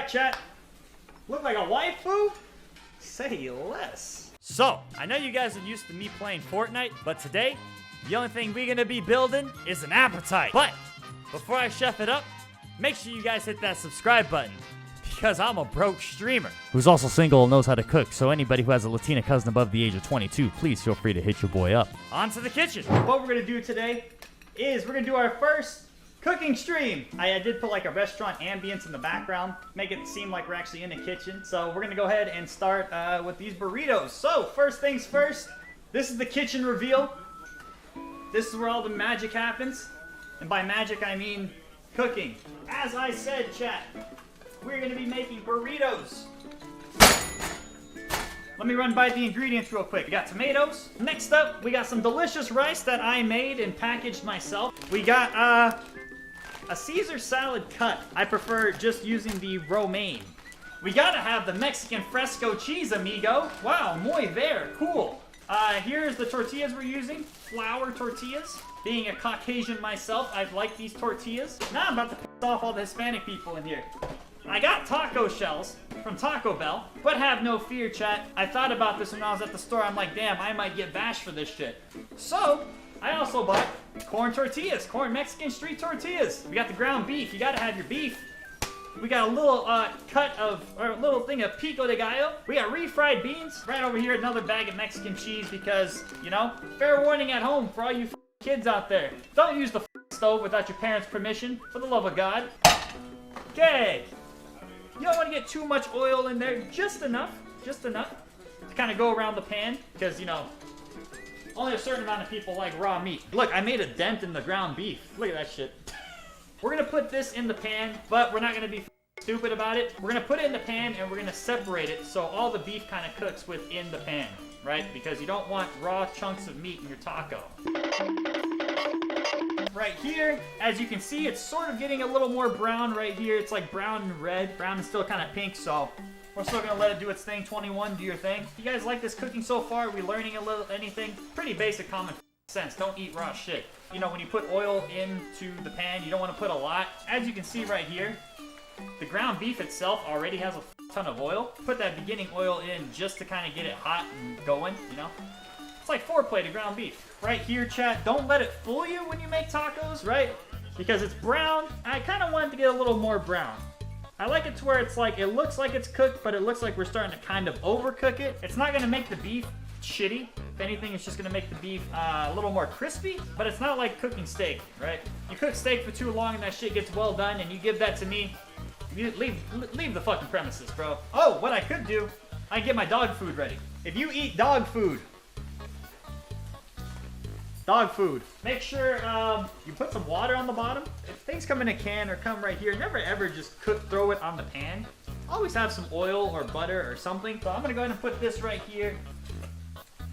right, chat. Look like a waifu? Say less. So, I know you guys are used to me playing Fortnite, but today, the only thing we're gonna be building is an appetite. But, before I chef it up, make sure you guys hit that subscribe button. Because I'm a broke streamer who's also single and knows how to cook. So anybody who has a Latina cousin above the age of 22, please feel free to hit your boy up. On to the kitchen. What we're gonna do today is we're gonna do our first cooking stream. I did put like a restaurant ambience in the background, make it seem like we're actually in the kitchen. So we're gonna go ahead and start with these burritos. So first things first, this is the kitchen reveal. This is where all the magic happens. And by magic, I mean cooking. As I said, chat, we're gonna be making burritos. Let me run by the ingredients real quick. We got tomatoes. Next up, we got some delicious rice that I made and packaged myself. We got a Caesar salad cut. I prefer just using the romaine. We gotta have the Mexican fresco cheese, amigo. Wow, muy ver, cool. Here's the tortillas we're using. Flour tortillas. Being a Caucasian myself, I like these tortillas. Now I'm about to piss off all the Hispanic people in here. I got taco shells from Taco Bell, but have no fear, chat. I thought about this when I was at the store. I'm like, damn, I might get bashed for this shit. So, I also bought corn tortillas, corn Mexican street tortillas. We got the ground beef. You gotta have your beef. We got a little a little thing of pico de gallo. We got refried beans. Right over here, another bag of Mexican cheese because, you know, fair warning at home for all you kids out there. Don't use the stove without your parents' permission, for the love of God. Okay. You don't want to get too much oil in there, just enough to kind of go around the pan, because, you know, only a certain amount of people like raw meat. Look, I made a dent in the ground beef. Look at that shit. We're going to put this in the pan, but we're not going to be stupid about it. We're going to put it in the pan, and we're going to separate it so all the beef kind of cooks within the pan, right? Because you don't want raw chunks of meat in your taco. Right here, as you can see, it's sort of getting a little more brown right here. It's like brown and red. Brown is still kind of pink, so we're still gonna let it do its thing. 21, do your thing. You guys like this cooking so far? Are we learning a little anything? Pretty basic common sense. Don't eat raw shit. You know, when you put oil into the pan, you don't want to put a lot. As you can see right here, the ground beef itself already has a ton of oil. Put that beginning oil in just to kind of get it hot and going, you know? It's like foreplay to ground beef. Right here, chat, don't let it fool you when you make tacos, right? Because it's brown. I kind of want it to get a little more brown. I like it to where it's like, it looks like it's cooked, but it looks like we're starting to kind of overcook it. It's not gonna make the beef shitty. If anything, it's just gonna make the beef a little more crispy, but it's not like cooking steak, right? You cook steak for too long and that shit gets well done and you give that to me, you leave the fucking premises, bro. Oh, what I could do, I can get my dog food ready. If you eat dog food, make sure you put some water on the bottom. If things come in a can or come right here, never ever just throw it on the pan. Always have some oil or butter or something. So I'm gonna go ahead and put this right here.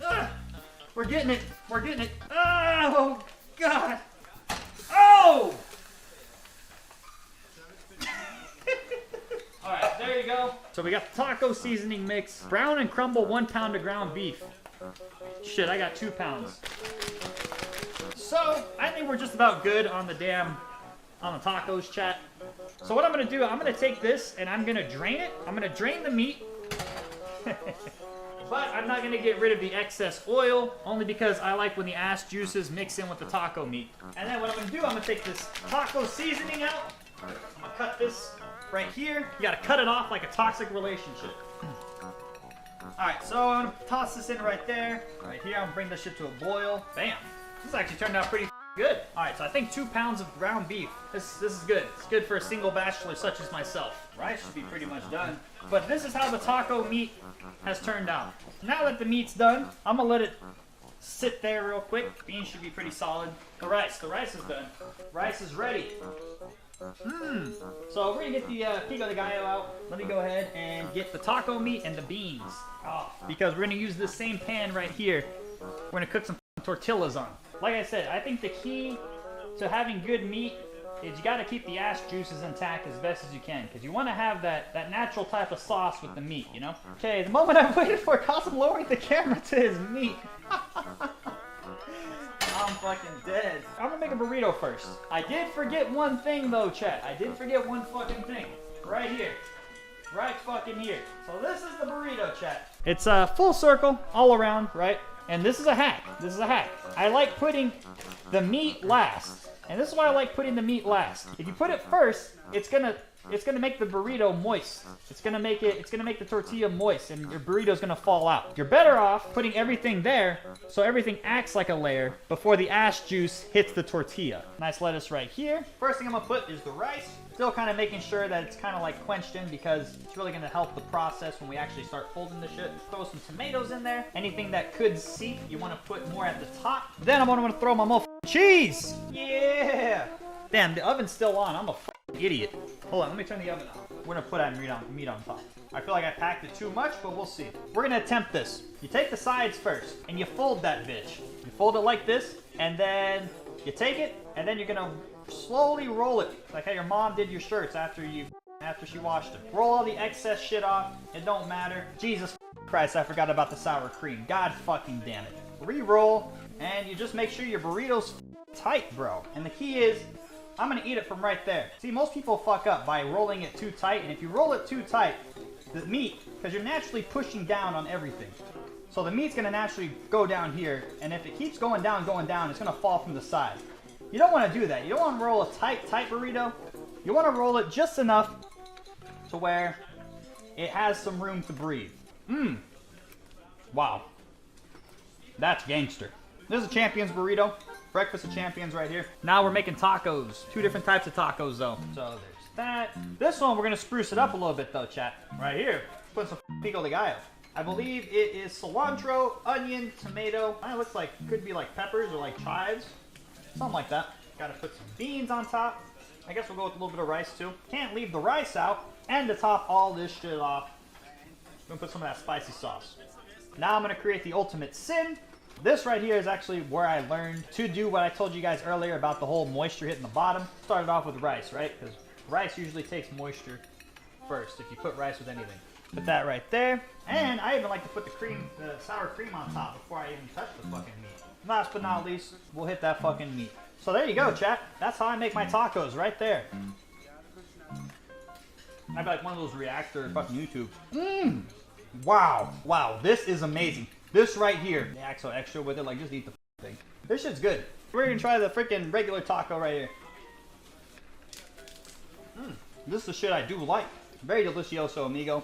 Ugh, we're getting it. Oh, God. Oh! All right, there you go. So we got the taco seasoning mix. Brown and crumble 1 pound of ground beef. Shit, I got 2 pounds. So, I think we're just about good on the tacos, chat. So what I'm gonna do, I'm gonna take this and I'm gonna drain it. I'm gonna drain the meat. But I'm not gonna get rid of the excess oil, only because I like when the ass juices mix in with the taco meat. And then what I'm gonna do, I'm gonna take this taco seasoning out. I'm gonna cut this right here. You gotta cut it off like a toxic relationship. Alright, so I'm gonna toss this in right there. Right here, I'm gonna bring this shit to a boil. Bam. This actually turned out pretty good. Alright, so I think 2 pounds of ground beef. This is good. It's good for a single bachelor such as myself. Rice should be pretty much done. But this is how the taco meat has turned out. Now that the meat's done, I'm gonna let it sit there real quick. Beans should be pretty solid. The rice is done. Rice is ready. So we're gonna get the pico de gallo out. Let me go ahead and get the taco meat and the beans off, because we're gonna use this same pan right here. We're gonna cook some tortillas on. Like I said, I think the key to having good meat is you gotta keep the ass juices intact as best as you can, because you want to have that natural type of sauce with the meat, you know? Okay, the moment I waited for Kauzum lowering the camera to his meat. I'm fucking dead. I'm gonna make a burrito first. I did forget one thing though, chat. I did forget one fucking thing. Right here. right fucking here. So this is the burrito, chat. It's a full circle all around, right? And this is a hack. This is a hack. I like putting the meat last. And this is why I like putting the meat last. If you put it first, it's gonna make the burrito moist. It's gonna make the tortilla moist, and your burrito's gonna fall out. You're better off putting everything there so everything acts like a layer before the ash juice hits the tortilla. Nice lettuce right here. First thing I'm gonna put is the rice. Still kind of making sure that it's kind of like quenched in because it's really gonna help the process when we actually start folding the shit. Throw some tomatoes in there. Anything that could seep, you wanna put more at the top. Then I'm gonna throw my motherfucking cheese. Yeah. Damn, the oven's still on. I'm a idiot. Hold on, let me turn the oven on. We're gonna put that meat on top. I feel like I packed it too much, but we'll see. We're gonna attempt this. You take the sides first, and you fold that bitch. You fold it like this, and then you take it, and then you're gonna slowly roll it, like how your mom did your shirts after she washed them. Roll all the excess shit off. It don't matter. Jesus Christ, I forgot about the sour cream. God fucking damn it. Re-roll, and you just make sure your burrito's tight, bro. And the key is, I'm gonna eat it from right there. See, most people fuck up by rolling it too tight, and if you roll it too tight, the meat, because you're naturally pushing down on everything. So the meat's gonna naturally go down here, and if it keeps going down, it's gonna fall from the side. You don't wanna do that. You don't wanna roll a tight burrito. You wanna roll it just enough to where it has some room to breathe. Wow. That's gangster. This is a Champions burrito. Breakfast of Champions right here. Now we're making tacos. Two different types of tacos though. So there's that. This one we're gonna spruce it up a little bit though, chat. Right here. Put some pico de gallo. I believe it is cilantro, onion, tomato. It looks like, could be like peppers or like chives. Something like that. Gotta put some beans on top. I guess we'll go with a little bit of rice too. Can't leave the rice out. And to top all this shit off, I'm gonna put some of that spicy sauce. Now I'm gonna create the ultimate sin. This right here is actually where I learned to do what I told you guys earlier about the whole moisture hitting the bottom. Started off with rice, right? Because rice usually takes moisture first if you put rice with anything. Put that right there. And I even like to put the sour cream on top before I even touch the fucking meat. Last but not least, we'll hit that fucking meat. So there you go, chat. That's how I make my tacos right there. I'd be like one of those reactor fucking YouTube. Wow. Wow, this is amazing. This right here. They act so extra with it, like just eat the thing. This shit's good. We're gonna try the freaking regular taco right here. This is the shit I do like. Very delicioso, amigo.